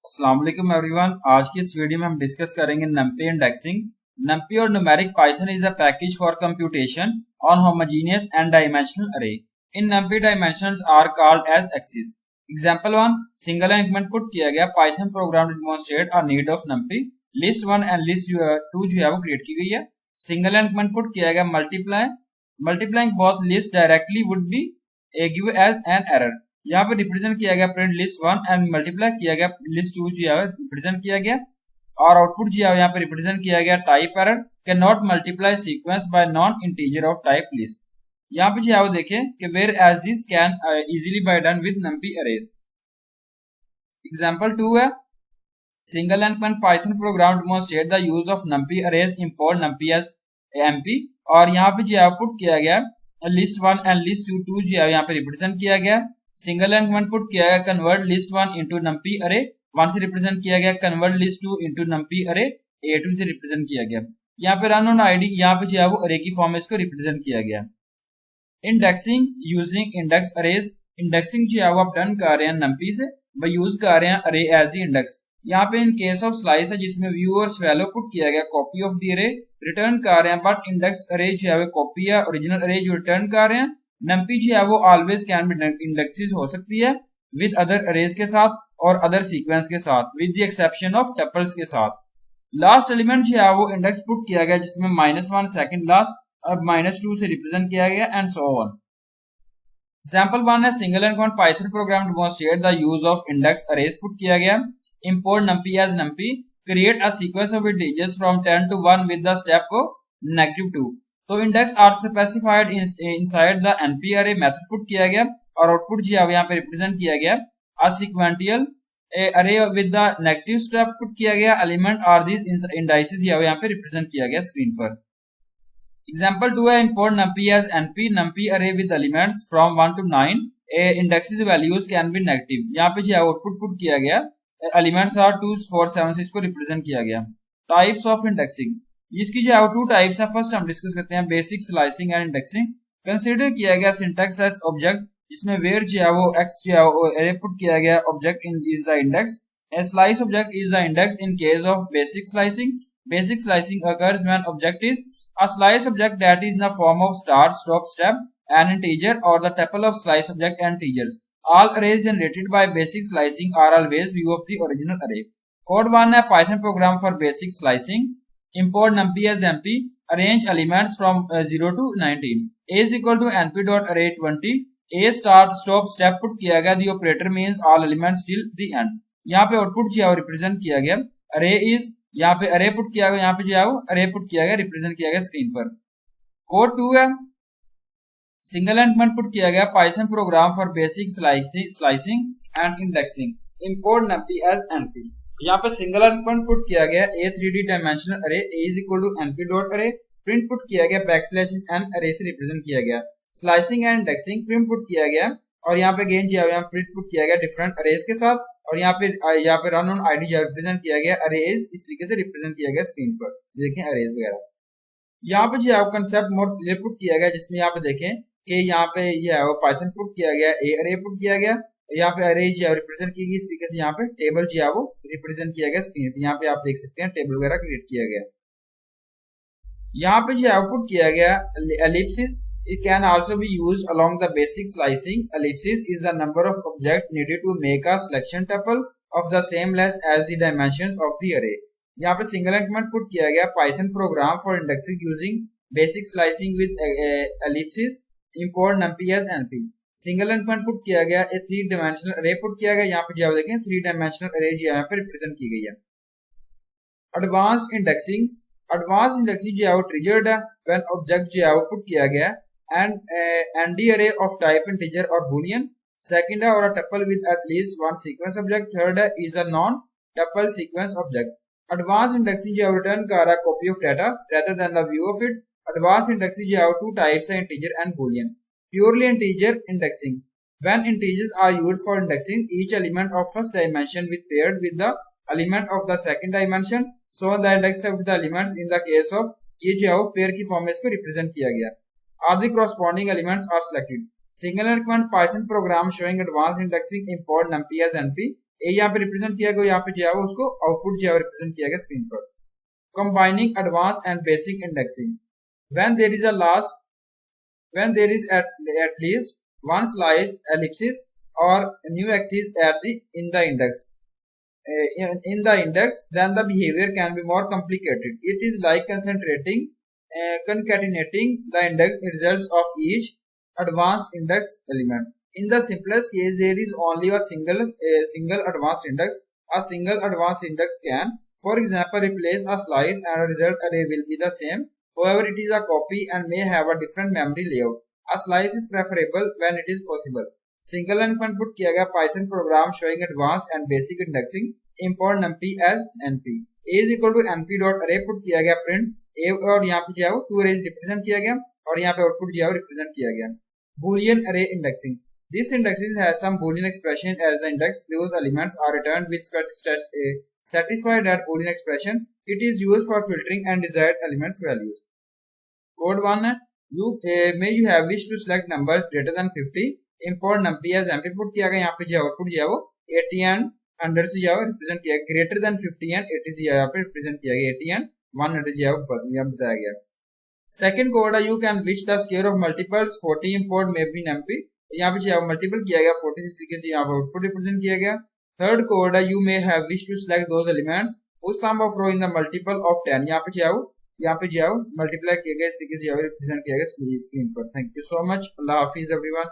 अस्सलाम वालेकुम एवरीवन। आज की इस वीडियो में हम डिस्कस करेंगे नंपी इंडेक्सिंग। नंपी और numeric Python is a package for computation on homogeneous and dimensional array. In NumPy dimensions are called as axis. Example 1, single line comment put किया गया Python program to demonstrate a need of NumPy. List 1 and list 2 जो है वो create की गई है। Single line comment put किया गया multiplying both list directly would be give as an error. यहाँ पे रिप्रेजेंट किया गया प्रिंट लिस्ट 1 एंड मल्टीप्लाई किया गया लिस्ट 2 जो है रिप्रेजेंट किया गया। और आउटपुट जो है यहाँ पे रिप्रेजेंट किया गया type error can not multiply sequence by non integer of type list. यहाँ पे जो है वो देखें कि where as this can easily by done with NumPy arrays. Example 2 है single and Python program demonstrate the use of NumPy arrays import NumPy as np. और यहाँ पे जो है पुट किया गया लिस्ट 1 एंड लिस्ट 2 जो है यहाँ पे रिप्रेजेंट किया गया। सिंगल एंड कमेंट पुट किया गया कन्वर्ट लिस्ट 1 इनटू नंपी अरे 1 से रिप्रेजेंट किया गया। कन्वर्ट लिस्ट 2 इनटू नंपी अरे A2 से रिप्रेजेंट किया गया। यहाँ पे रन ऑन आईडी यहाँ पे जो है वो अरे की फॉर्म में इसको रिप्रेजेंट किया गया। Indexing using index arrays. Indexing जो है वो आप डन कर रहे हैं नंपी से व यूज कर रहे हैं अरे एज द इंडेक्स। यहाँ पे इन केस ऑफ स्लाइस है जिसमें व्यू और स्वेलो पुट किया गया कॉपी ऑफ द अरे रिटर्न कर रहे हैं, बट इंडेक्स अरे जो है वो कॉपी है ओरिजिनल अरे जो रिटर्न कर रहे हैं। नंपी जो है वो ऑलवेज कैन बी इंडेक्सेस हो सकती है विद अदर अरेज के साथ और अदर सीक्वेंस के साथ with the exception of tuples के साथ। लास्ट एलिमेंट जो है वो इंडेक्स पुट किया गया जिसमें -1 सेकंड लास्ट अब -2 से रिप्रेजेंट किया गया एंड सो ऑन। एग्जांपल 1 है single and command Python program demonstrate the use of index arrays put किया गया। Import NumPy as NumPy create a sequence of integers from 10 to 1 with the step of -2। तो index are specified inside the np array method put किया गया और output जो है यहाँ पे रिप्रेजेंट किया गया अ सीक्वेंटियल अरे with the negative step put किया गया। एलिमेंट आर दिस इंडाइसेस यहाँ पे रिप्रेजेंट किया गया स्क्रीन पर। एग्जांपल 2 है import NumPy as NP numpy अरे with elements from 1 to 9 indexes values can be negative. यहाँ पे जो है आउटपुट पुट किया गया एलिमेंट्स आर 2 4 7 से इसको रिप्रेजेंट किया गया। टाइप्स ऑफ इंडेक्सिंग, इसकी जो है 2 टाइप्स है। फर्स्ट हम डिस्कस करते हैं basic slicing and indexing. Consider किया गया सिंटैक्स एज ऑब्जेक्ट जिसमें वेयर जो है वो x जो है वो अरे पुट किया गया object in is the index. A slice object is the index in case of basic slicing. Basic slicing occurs when object is a slice object that is in the form of start, stop, step, an integer or the tuple of slice object and integers. All arrays generated by basic slicing are always view of the original array. Code 1 है Python program for basic slicing. Import numpy as np. Arrange elements from 0 to 19. A is equal to np dot array 20. A start stop step put किया गया. The operator means all elements till the end. यहाँ पे output जो है represent किया गया अरे is, यहाँ पे अरे पुट किया गया, यहाँ पे जो है अरे पुट किया गया रिप्रेजेंट किया गया स्क्रीन पर। कोड 2 है सिंगल एंड कमेंट पुट किया गया Python program for basic slicing and indexing. Import NumPy as np. यहाँ पे सिंगल एंड कमेंट पुट किया गया ए 3D dimensional array a is equal to np dot array print put किया गया backslash n array से represent किया गया। Slicing and indexing print put किया गया और यहाँ पे अगेन जो है प्रिंट पुट किया गया डिफरेंट अरेज के साथ और यहाँ पे रन ऑन आईडी जो रिप्रेजेंट किया गया अरेज इस तरीके से रिप्रेजेंट किया गया स्क्रीन पर देखें अरेज वगैरह। यहाँ पे जो है कंसेप्ट मोर क्लियर पुट किया गया जिसमें यहाँ पे देखें कि यहाँ पे ये है पाइथन पुट किया गया ए अरे पुट किया गया यहाँ पे अरे जो रिप्रेजेंट की गई इस तरीके से यहाँ पे टेबल जो है वो रिप्रेजेंट किया गया स्क्रीन पे। यहाँ पे आप देख सकते हैं टेबल वगैरह क्रिएट किया गया। यहाँ पे जो आउटपुट किया गया Ellipsis. It can also be used along the basic slicing. Ellipsis is the number of objects needed to make a selection tuple of the same length as the dimensions of the array. यहाँ पे single and comment put किया गया Python program for indexing using basic slicing with ellipsis. Import NumPy as np. Single and comment put किया गया ए 3 dimensional अरे put किया गया। यहाँ पे जो देखें 3 डायमेंशनल अरे जो यहाँ पे रिप्रेजेंट की गई है। Advance indexing. एडवांस इंडेक्सिंग जो है वो ट्रिगर्ड है व्हेन ऑब्जेक्ट जो है वो पुट किया गया and the array of type integer or boolean. Second or a tuple with at least one sequence object. Third is a non tuple sequence object. Advanced indexing जो return कर रहा copy of data rather than the view of it. Advanced indexing जो 2 types है integer and boolean. Purely integer indexing. When integers are used for indexing, each element of first dimension with paired with the element of the second dimension. So the index of the elements in the case of ये जो pair की form में इसको represent किया गया। Are the corresponding elements are selected. Single and command Python program showing advanced indexing import numpy as np. ए यहाँ पे represent किया गया, यहाँ पे जो है उसको आउटपुट जो है रिप्रेजेंट किया गया स्क्रीन पर। Combining advance and basic indexing, when there is a last when there is at least one slice ellipsis or new axis at the in the index then the behavior can be more complicated. It is like concatenating the index results of each advanced index element. In the simplest case, there is only a single advanced index. A single advanced index can, for example, replace a slice and a result array will be the same. However, it is a copy and may have a different memory layout. A slice is preferable when it is possible. Single line पर input किया गया Python program showing advanced and basic indexing. Import numpy as np. A is equal to np dot array put किया गया print a और यहाँ पे जो है 2 arrays रिप्रेजेंट किया गया और यहाँ पे आउटपुट जो है रिप्रेजेंट किया गया. Boolean array indexing. This indexing has some Boolean expression as the index. Those elements are returned which satisfy that Boolean expression. It is used for filtering and desired elements values. Code 1 है. May you have wished to select numbers greater than 50. Import numpy as np put किया गया. यहाँ पे जो output जो है वो 80 and 100 से जो है रिप्रेजेंट किया गया. ग्रेटर देन 50 and 80 से यहाँ पे रिप्रेजेंट किया गया. 80 and 100 जो है बताया गया. सेकंड कोड है you can wish the square of multiples 40 import may be numpy. यहाँ पे जो है मल्टीपल किया गया 40 से तरीके से यहाँ पे आउटपुट रिप्रेजेंट किया गया. थर्ड कोड है you may have wished to select those elements whose sum of row in the multiple of 10. यहाँ पे जो है मल्टीप्लाई किया गया इस तरीके से रिप्रेजेंट किया गया स्क्रीन पर. Thank you so much. Allah Hafiz everyone.